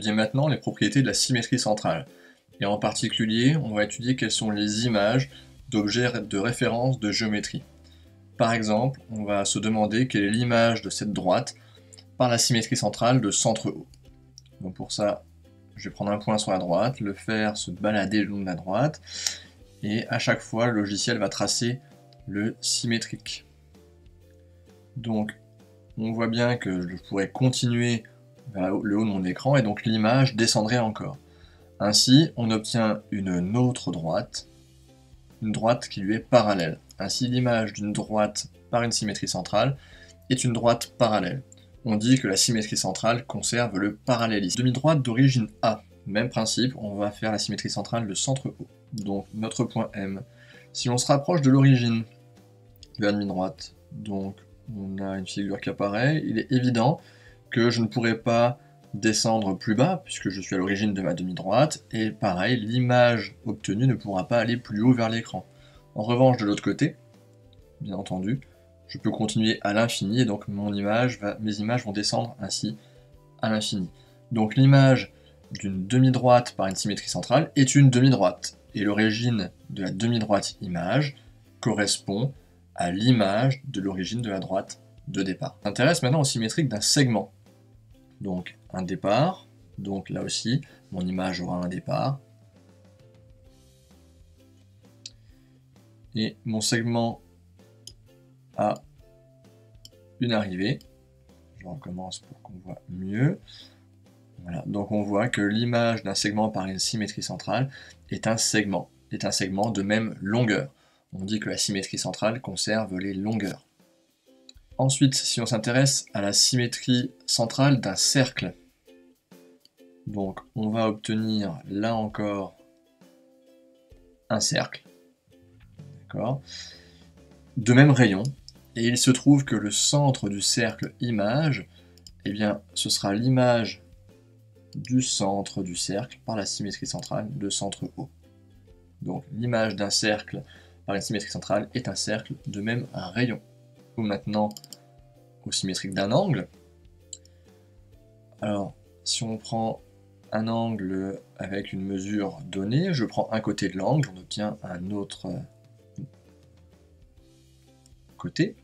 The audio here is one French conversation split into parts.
étudier maintenant les propriétés de la symétrie centrale. Et en particulier, on va étudier quelles sont les images d'objets de référence de géométrie. Par exemple, on va se demander quelle est l'image de cette droite par la symétrie centrale de centre O. Donc pour ça, je vais prendre un point sur la droite, le faire se balader le long de la droite, et à chaque fois, le logiciel va tracer le symétrique. Donc, on voit bien que je pourrais continuer vers le haut de mon écran, et donc l'image descendrait encore. Ainsi, on obtient une autre droite, une droite qui lui est parallèle. Ainsi, l'image d'une droite par une symétrie centrale est une droite parallèle. On dit que la symétrie centrale conserve le parallélisme. Demi-droite d'origine A. Même principe, on va faire la symétrie centrale de centre O. Donc notre point M. Si on se rapproche de l'origine de la demi-droite, donc on a une figure qui apparaît, il est évident que je ne pourrai pas descendre plus bas, puisque je suis à l'origine de ma demi-droite, et pareil, l'image obtenue ne pourra pas aller plus haut vers l'écran. En revanche, de l'autre côté, bien entendu, je peux continuer à l'infini, et donc mes images vont descendre ainsi à l'infini. Donc l'image d'une demi-droite par une symétrie centrale est une demi-droite, et l'origine de la demi-droite image correspond à l'image de l'origine de la droite de départ. On s'intéresse maintenant au symétrique d'un segment. Donc un départ, donc là aussi, mon image aura un départ. Et mon segment a une arrivée. Je recommence pour qu'on voit mieux. Voilà, donc on voit que l'image d'un segment par une symétrie centrale est un segment de même longueur. On dit que la symétrie centrale conserve les longueurs. Ensuite, si on s'intéresse à la symétrie centrale d'un cercle, donc on va obtenir là encore un cercle, d'accord, de même rayon, et il se trouve que le centre du cercle image, eh bien, ce sera l'image du centre du cercle par la symétrie centrale de centre O. Donc l'image d'un cercle par une symétrie centrale est un cercle de même rayon. Ou maintenant au symétrique d'un angle. Alors, si on prend un angle avec une mesure donnée, je prends un côté de l'angle, on obtient un autre côté.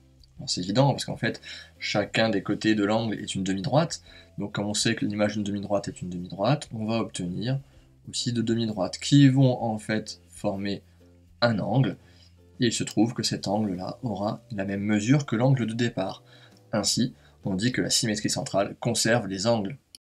C'est évident parce qu'en fait, chacun des côtés de l'angle est une demi-droite. Donc comme on sait que l'image d'une demi-droite est une demi-droite, on va obtenir aussi deux demi-droites qui vont en fait former un angle. Et il se trouve que cet angle-là aura la même mesure que l'angle de départ. Ainsi, on dit que la symétrie centrale conserve les angles.